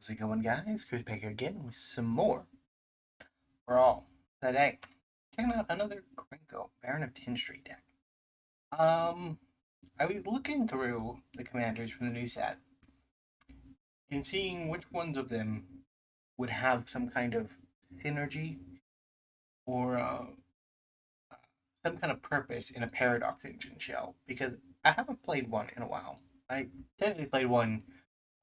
How's it going, guys? Chris Baker again with some more Brawl today. Checking out another Krenko, Baron of Tin Street deck. I was looking through the commanders from the new set and seeing which ones of them would have some kind of synergy or some kind of purpose in a Paradox Engine shell, because I haven't played one in a while. I technically played one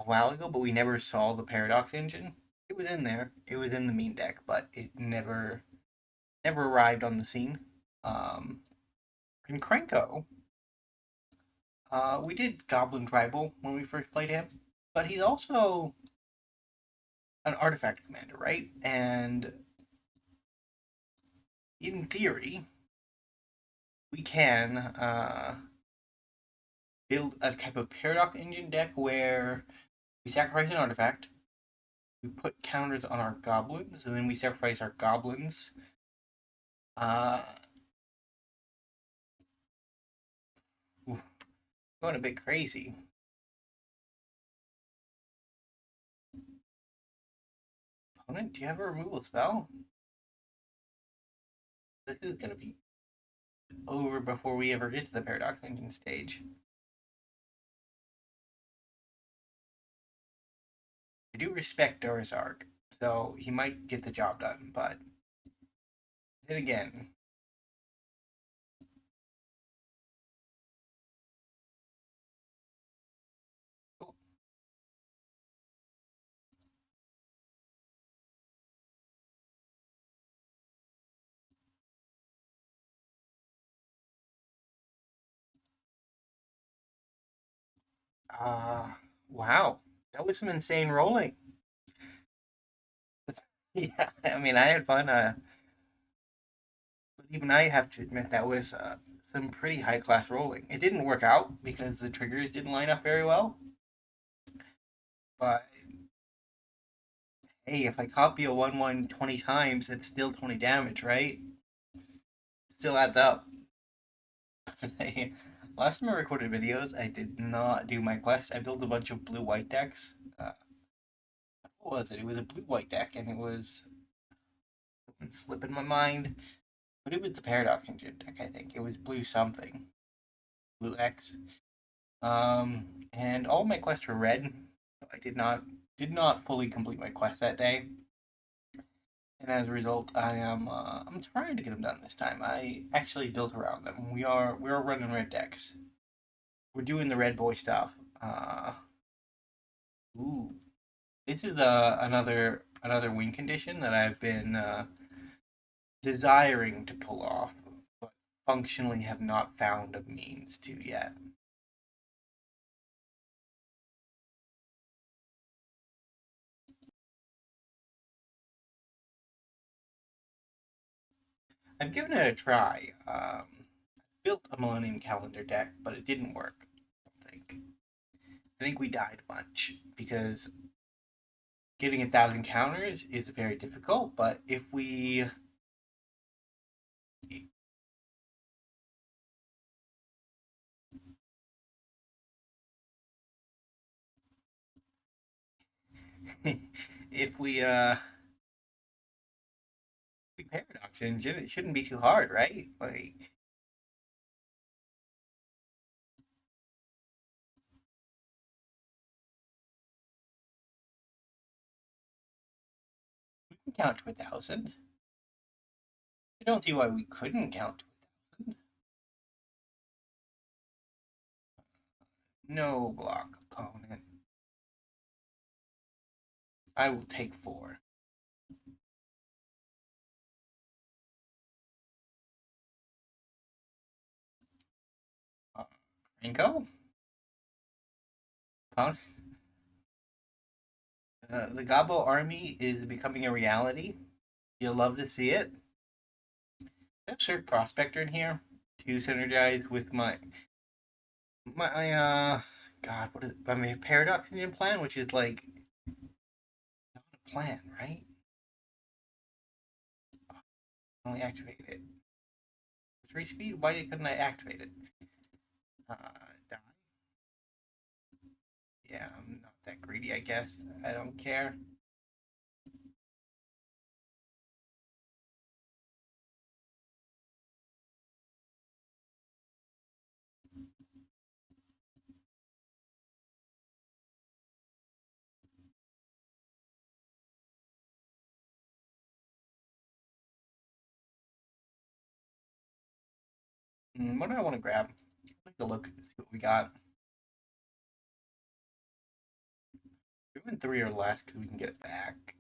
a while ago, but we never saw the Paradox Engine. It was in there. It was in the main deck, but it never arrived on the scene. Um, in Krenko, we did Goblin Tribal when we first played him, but he's also an artifact commander, right? And in theory, we can build a type of Paradox Engine deck where we sacrifice an artifact, we put counters on our goblins, and then we sacrifice our goblins. Going a bit crazy. Opponent, do you have a removal spell? This is gonna be over before we ever get to the Paradox Engine stage. I do respect Doris Arc, so he might get the job done, but then again, wow, that was some insane rolling. Yeah, I mean, I had fun. But even I have to admit that was some pretty high class rolling. It didn't work out because the triggers didn't line up very well. But hey, if I copy a 1/1 20 times, it's still 20 damage, right? Still adds up. Last time I recorded videos, I did not do my quest. I built a bunch of blue-white decks. What was it? It was a blue-white deck, and it was slipping my mind. But it was the Paradox Engine deck, I think. It was blue something. Blue X. And all my quests were red. I did not fully complete my quest that day. And as a result, I'm trying to get them done this time. I actually built around them. We're running red decks. We're doing the red boy stuff. Ooh, this is another win condition that I've been desiring to pull off, but functionally have not found a means to yet. I've given it a try. Built a Millennium Calendar deck, but it didn't work. I think we died a bunch because getting 1,000 counters is very difficult. But if we Paradox Engine, it shouldn't be too hard, right? Like, we can count to 1,000. I don't see why we couldn't count to 1,000. No block opponent. I will take 4. Krenko? Opponent? The Gobbo army is becoming a reality. You'll love to see it. I have Cirque Prospector in here to synergize with my God, what is it? My Paradox Engine plan, which is like not a plan, right? Only activate it. 3 speed? Why couldn't I activate it? Die. Yeah, I'm not that greedy, I guess. I don't care. What do I want to grab? Take a look, see what we got. We went 3 or less because we can get it back.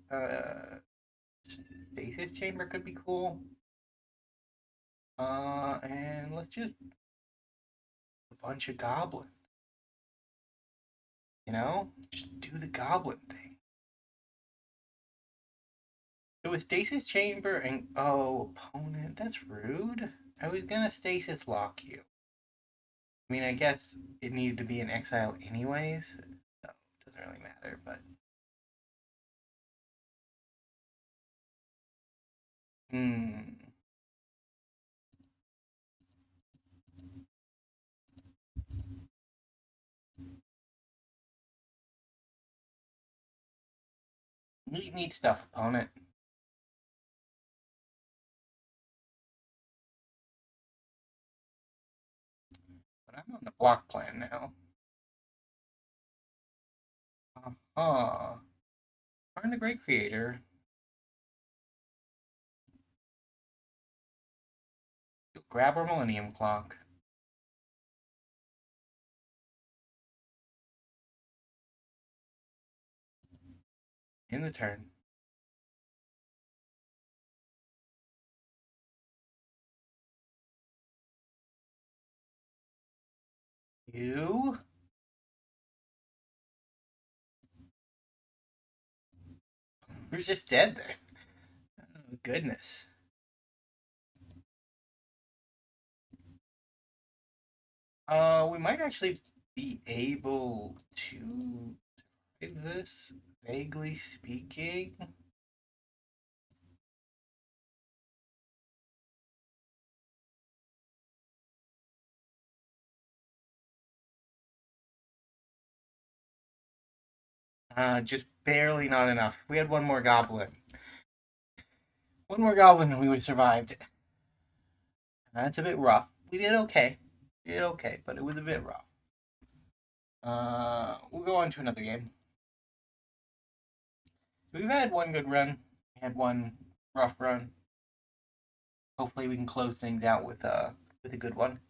Stasis Chamber could be cool. And let's just a bunch of Goblin. You know? Just do the Goblin thing. So with Stasis Chamber and opponent, that's rude. I was gonna Stasis lock you. I mean, I guess it needed to be in exile anyways, so it doesn't really matter, but neat stuff, opponent. But I'm on the block plan now. Uh-huh. Arn the Great Creator. You'll grab our Millennium Clock. In the turn. You? You're just dead then. Oh, goodness. We might actually be able to do this, vaguely speaking. Just barely not enough. We had one more goblin. One more goblin and we would have survived. That's a bit rough. We did okay. We did okay, but it was a bit rough. We'll go on to another game. We've had one good run. We had one rough run. Hopefully we can close things out with a good one.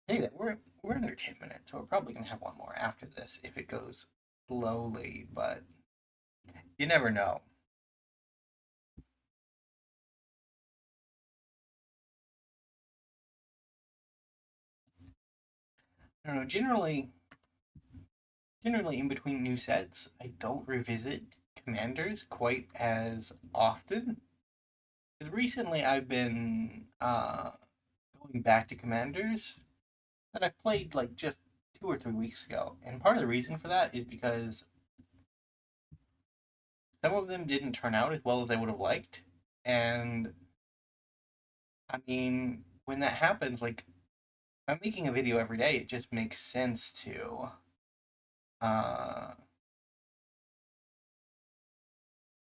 Anyway, we're under 10 minutes, so we're probably gonna have one more after this if it goes slowly, but you never know. I don't know. Generally in between new sets, I don't revisit commanders quite as often. Because recently I've been going back to commanders that I played like just 2 or 3 weeks ago, and part of the reason for that is because some of them didn't turn out as well as I would have liked, and I mean when that happens, like I'm making a video every day, it just makes sense to uh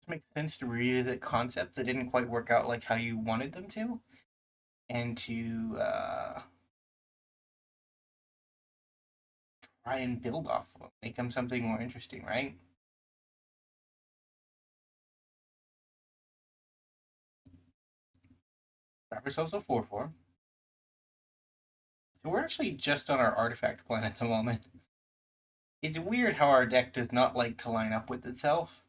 it makes sense to revisit concepts that didn't quite work out like how you wanted them to, and to try and build off of them, make them something more interesting, right? Grab ourselves a 4/4. So we're actually just on our artifact plan at the moment. It's weird how our deck does not like to line up with itself.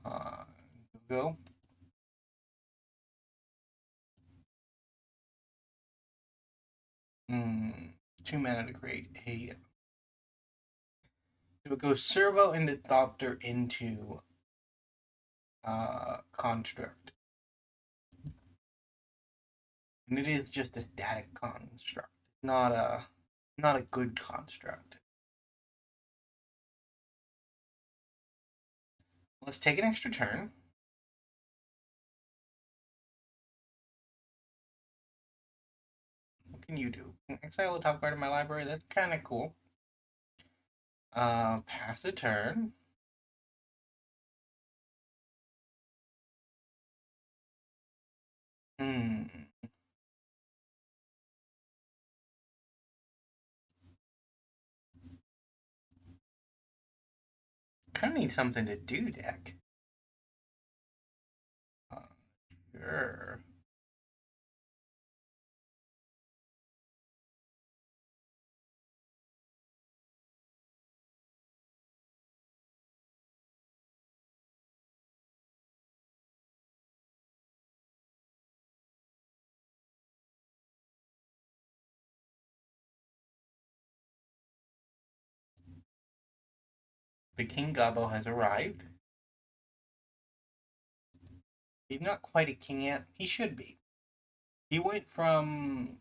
Uh, go. 2 mana to create a. So it goes Servo into Thopter into Construct. And it is just a static construct. Not a good construct. Let's take an extra turn. What can you do? Exile the top card of my library. That's kind of cool. Pass a turn. Hmm. Kind of need something to do, deck. Uh, sure. The King Gobbo has arrived. He's not quite a king yet. He should be. He went from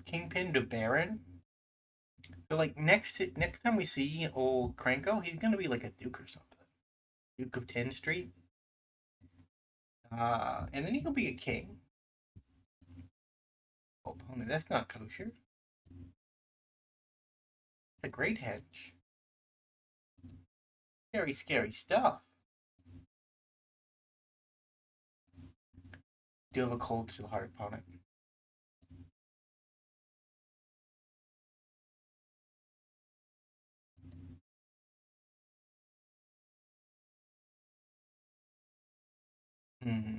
Kingpin to Baron. So like next time we see old Krenko, he's gonna be like a Duke or something. Duke of 10th Street. And then he can be a king. Oh, opponent, that's not kosher. It's a great hedge. Scary, scary stuff. Do have a Coldsteel Heart opponent. Hmm.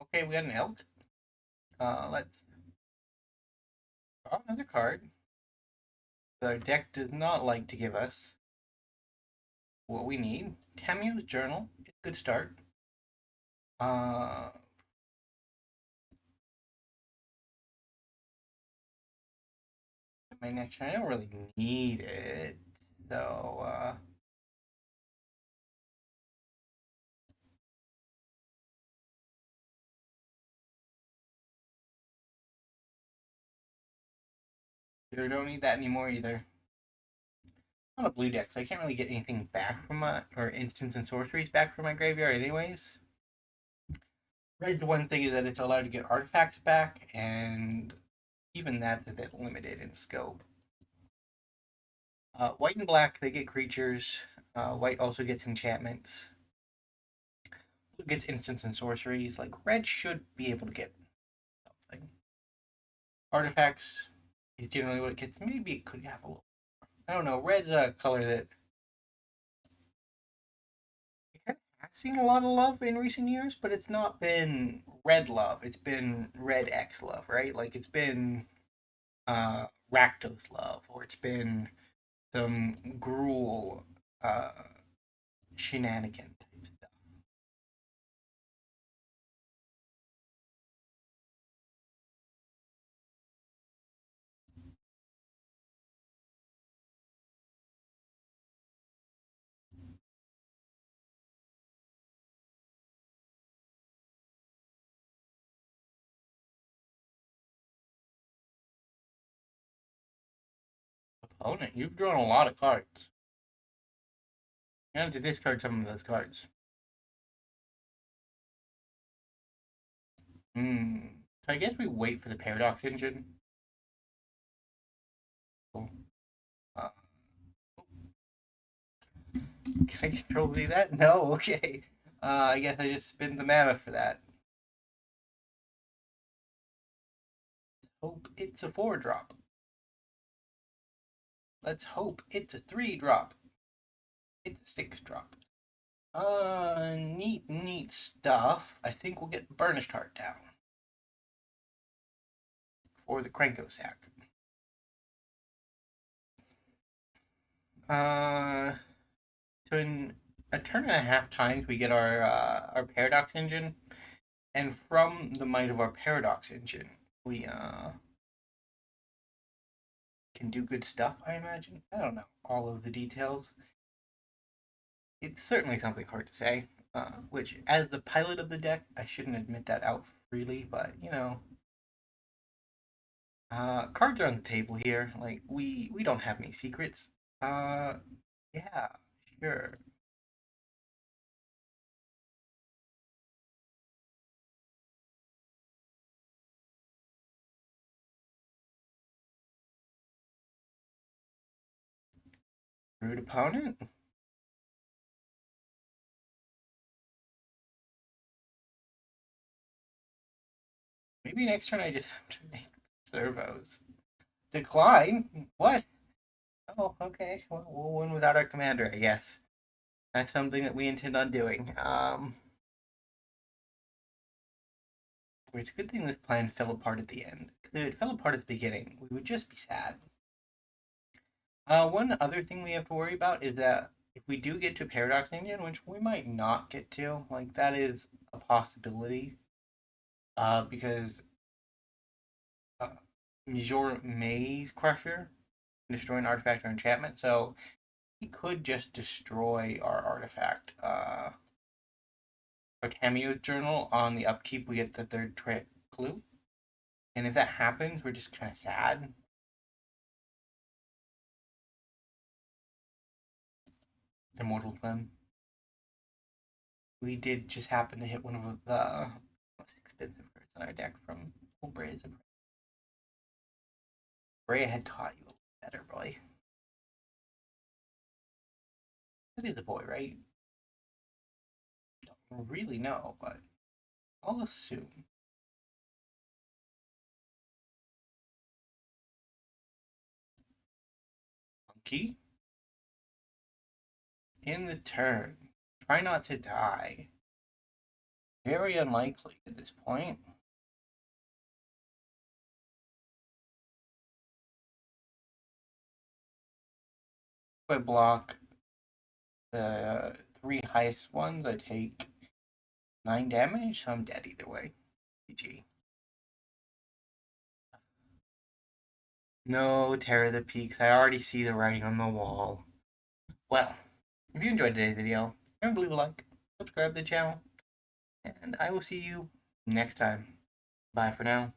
Okay, we got an elk. Let's draw another card. The deck does not like to give us what we need. Tamu's Journal. It's a good start. Uh, my next turn, I don't really need it. So, I don't need that anymore either. I'm on a blue deck, so I can't really get anything back from my, or instants and sorceries back from my graveyard anyways. Red's one thing is that it's allowed to get artifacts back, and even that's a bit limited in scope. White and black, they get creatures. White also gets enchantments. Blue gets instants and sorceries. Like, red should be able to get something. Artifacts is generally what it gets. Maybe it could have a little. I don't know. Red's a color that has seen a lot of love in recent years, but it's not been red love. It's been red X love, right? Like it's been Rakdos love, or it's been some gruel uh, shenanigan type stuff. Opponent, you've drawn a lot of cards. You have to discard some of those cards. Hmm. So I guess we wait for the Paradox Engine. Cool. Uh, can I control do that? No. Okay. I guess I just spin the mana for that. Hope it's a 4 drop. Let's hope it's a 3 drop. It's a 6 drop. Neat, neat stuff. I think we'll get Burnished Hart down for the Krenko sack. Uh, so in a turn and a half times, we get our Paradox Engine, and from the might of our Paradox Engine, we can do good stuff. I imagine. I don't know all of the details. It's certainly something hard to say. Which, as the pilot of the deck, I shouldn't admit that out freely, but you know, cards are on the table here. Like we don't have any secrets. Uh, yeah, sure. Rude opponent. Maybe next turn I just have to make servos. Decline? What? Oh, okay. Well, we'll win without our commander, I guess. That's something that we intend on doing. It's a good thing this plan fell apart at the end. Because if it fell apart at the beginning, we would just be sad. One other thing we have to worry about is that if we do get to Paradox Engine, which we might not get to, like that is a possibility. Because Major Maze Crusher can destroy an artifact or enchantment, so he could just destroy our artifact. Our Cameo Journal on the upkeep, we get the third clue. And if that happens, we're just kind of sad. Immortal Clem. We did just happen to hit one of the most expensive cards in our deck from Breya's Apprentice. Breya had taught you a little better, boy. It is a boy, right? Don't really know, but I'll assume. Monkey. In the turn. Try not to die. Very unlikely at this point. If I block the 3 highest ones, I take 9 damage, so I'm dead either way. GG. No, Terror of the Peaks. I already see the writing on the wall. Well, if you enjoyed today's video, remember to leave a like, subscribe to the channel, and I will see you next time. Bye for now.